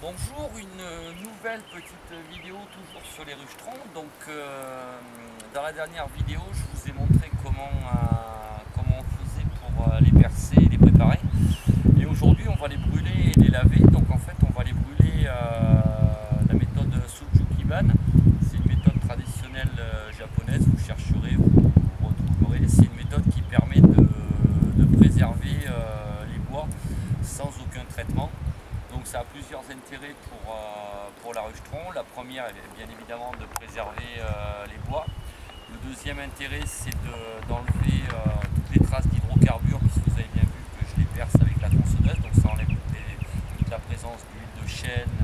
Bonjour, une nouvelle petite vidéo toujours sur les rucherons. Dans la dernière vidéo, je vous ai montré comment on faisait pour les percer et les préparer. Et aujourd'hui, on va les brûler et les laver. Donc en fait, on va les brûler la méthode Sujukiban. C'est une méthode traditionnelle japonaise. Vous chercherez, vous retrouverez. C'est une méthode qui permet de préserver les bois sans aucun traitement. Donc ça a plusieurs intérêts pour la rucheron. La première est bien évidemment de préserver les bois. Le deuxième intérêt, c'est d'enlever toutes les traces d'hydrocarbures, puisque vous avez bien vu que je les perce avec la tronçonneuse. Donc ça enlève toute la présence d'huile de chêne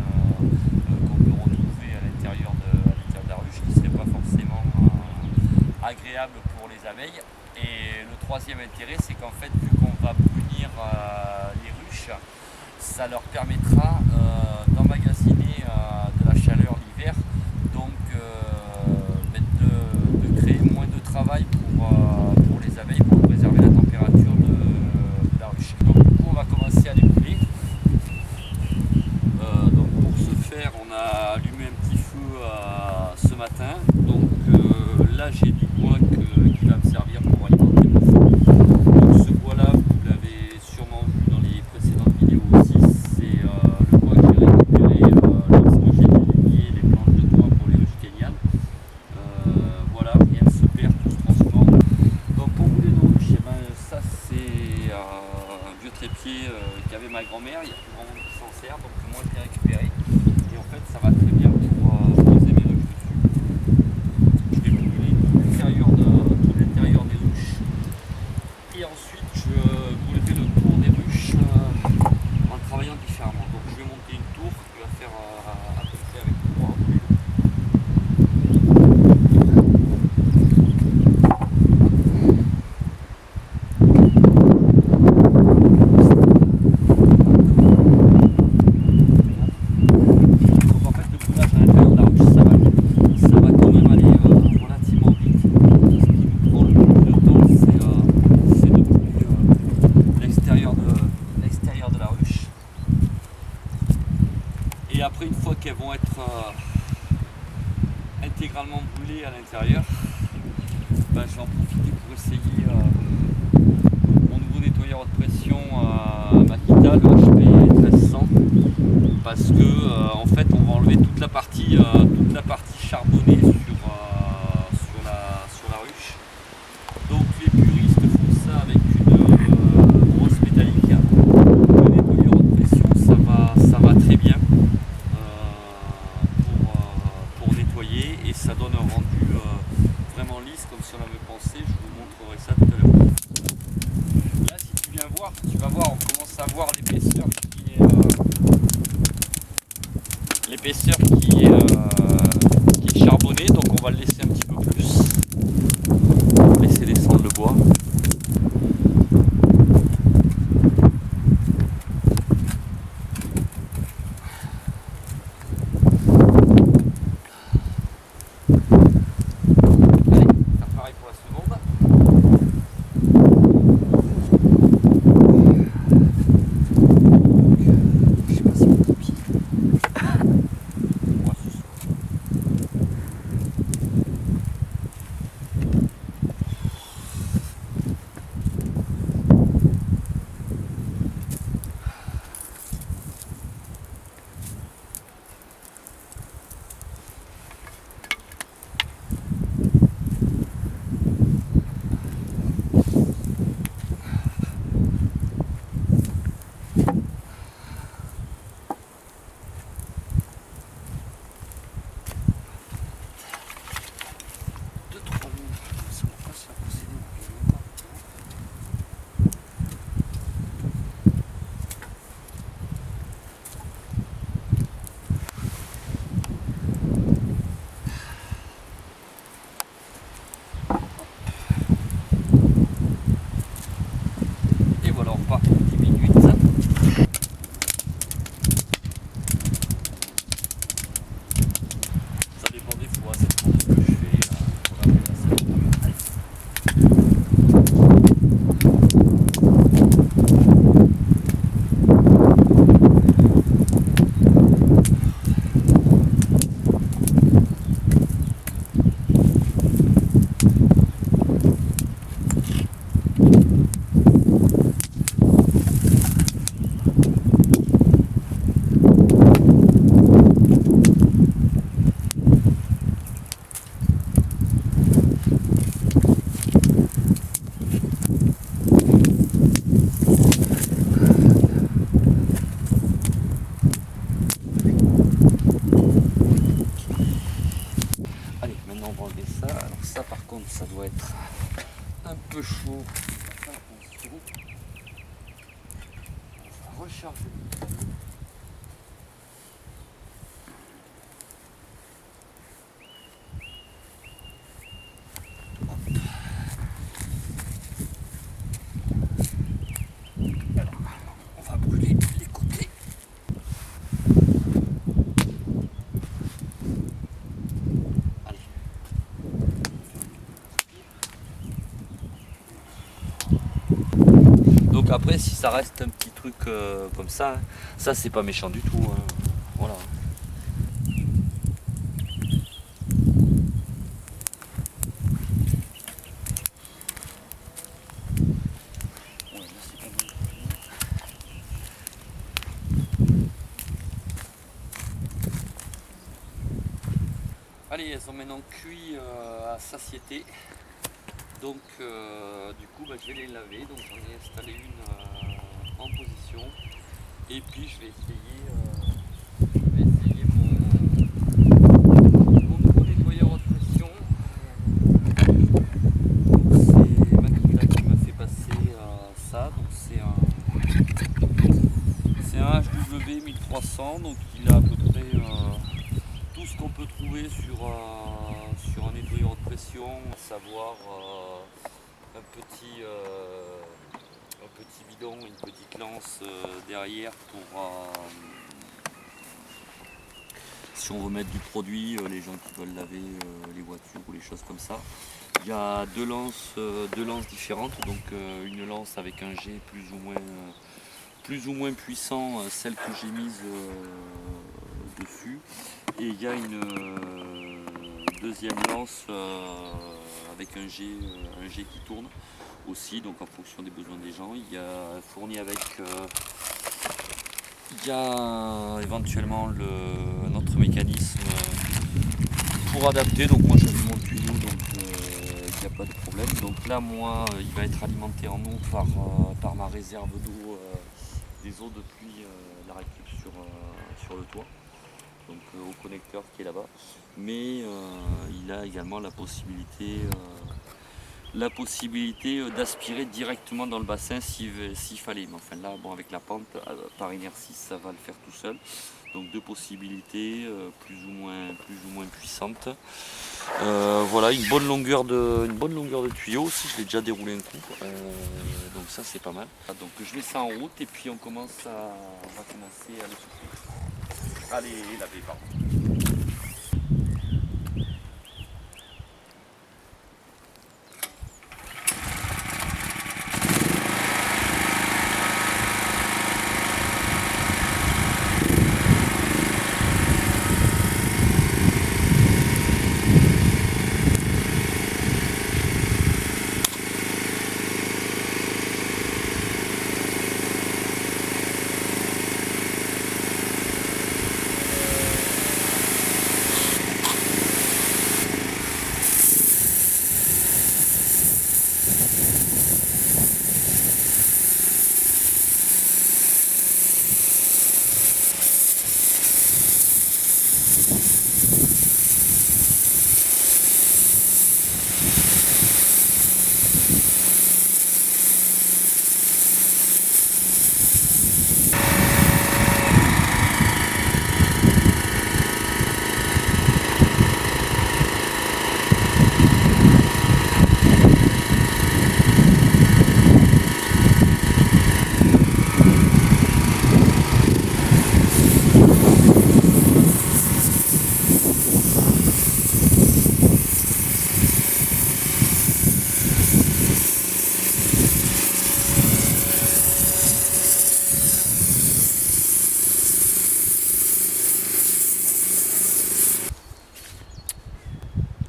qu'on peut retrouver à l'intérieur de la ruche, qui ne serait pas forcément agréable pour les abeilles. Et le troisième intérêt, c'est qu'en fait, vu qu'on va brunir les ruches, ça leur permettra d'emmagasiner de la chaleur l'hiver, donc de créer moins de travail pour les abeilles, pour préserver la température de la ruche. Donc du coup, on va commencer à les brûler. Donc pour ce faire, on a allumé un petit feu ce matin. Donc là, j'ai du bois qui va me servir pour alimenter mon feu. Donc ce bois-là, vous l'avez sûrement vu dans les précédentes vidéos aussi. C'est le bois que j'ai récupéré lorsque j'ai délié les planches de bois pour les ruches kényanes. Voilà, rien ne se perd, tout se transforme. Donc pour brûler nos ruches, eh ben, ça c'est un vieux trépied qu'avait ma grand-mère. Il y a plus grand monde qui s'en sert, donc moi je l'ai récupéré. Et en fait, ça va très bien pour poser mes ruches dessus. Je vais brûler tout l'intérieur des ruches. Et ensuite, je brûlerai le tour des ruches en travaillant différemment. Donc je vais monter une tour qui va faire à peu près avec 3 brûlés. Donc en fait, le brûlage à l'intérieur de la ruche, ça va quand même aller relativement vite. Ce qui nous prend le plus de temps, c'est de brûler l'extérieur de la ruche. Et après, une fois qu'elles vont être intégralement brûlées à l'intérieur, ben, je vais en profiter pour essayer mon nouveau nettoyeur de pression Makita, le HP 1300, parce que en fait on va enlever toute la partie charbonnée sur la ruche. Donc les puristes font ça avec une brosse métallique. Le nettoyeur de pression, ça va très bien pour nettoyer, et ça donne un rendu vraiment lisse, comme si on avait pensé. Je vous montrerai ça tout à l'heure. Là, si tu viens voir, tu vas voir, on commence à voir l'épaisseur qui est charbonnée, donc on va le laisser un petit peu plus. Laisser descendre le bois. Allez, faire pareil pour la seconde. Je sais pas si mon pied. ça doit être un peu chaud. On va recharger. On va brûler les côtés. Allez. Donc après, si ça reste un petit truc comme ça, ça c'est pas méchant du tout, hein. Voilà. Allez, elles ont maintenant cuit à satiété. Donc du coup je vais les laver. Donc j'en ai installé une en position. Et puis je vais essayer mon nouveau nettoyeur haute pression. C'est Makita qui m'a fait passer ça. Donc c'est un HW 1300. Donc il a à peu près tout ce qu'on peut trouver sur un nettoyeur de pression, à savoir un petit bidon, une petite lance derrière pour si on veut mettre du produit, les gens qui veulent laver les voitures ou les choses comme ça. Il y a deux lances différentes, donc une lance avec un jet plus ou moins puissant, celle que j'ai mise dessus. Et il y a une deuxième lance avec un jet qui tourne aussi, donc en fonction des besoins des gens. Il y a fourni avec il y a éventuellement un autre mécanisme pour adapter. Donc moi j'avais mon tuyau, donc il n'y a pas de problème. Donc là moi il va être alimenté en eau par ma réserve d'eau, des eaux de pluie, la récup sur le toit. Donc au connecteur qui est là-bas, mais il a également la possibilité d'aspirer directement dans le bassin s'il fallait. Mais enfin là, bon, avec la pente, par inertie, ça va le faire tout seul. Donc deux possibilités plus ou moins puissantes. Voilà, une bonne longueur de tuyau aussi. Je l'ai déjà déroulé un coup, donc ça c'est pas mal. Donc je mets ça en route et puis on va commencer à le souffler. Allez, laver, pardon.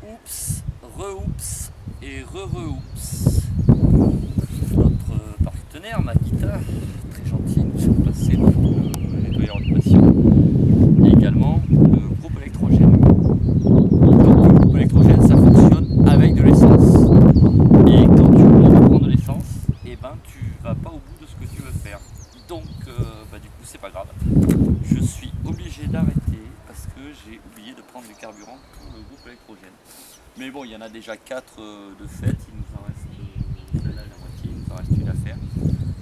Oups, re-oups et re-re-oups. Notre partenaire Makita, très gentil, nous a passé le nettoyeur de pression et également le groupe électrogène. Donc le groupe électrogène, ça fonctionne avec de l'essence. Et quand tu prends de l'essence, et ben tu vas pas au bout de ce que tu veux faire. Donc du coup c'est pas grave. Je suis obligé d'arrêter parce parce que j'ai oublié de prendre du carburant pour le groupe électrogène. Mais bon, il y en a déjà 4 de fait, il nous en reste celle-là la moitié, il nous en reste une à faire.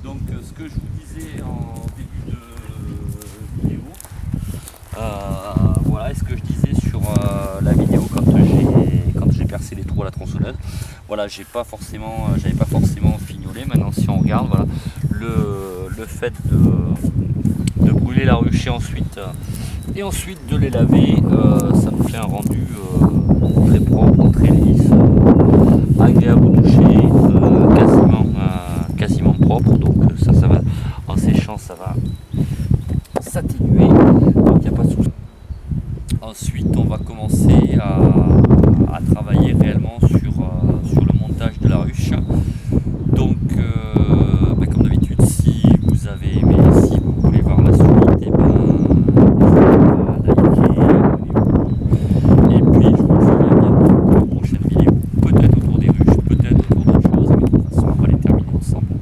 Donc ce que je vous disais en début de vidéo, voilà, et ce que je disais sur la vidéo quand j'ai percé les trous à la tronçonneuse, voilà, j'avais pas forcément fignolé. Maintenant si on regarde, voilà, le fait de brûler la ruchée ensuite et ensuite de les laver, ça me fait un rendu très propre, très lisse, agréable au toucher, quasiment propre. Donc ça va, en séchant, ça va s'atténuer, donc il n'y a pas de souci. Ensuite on va commencer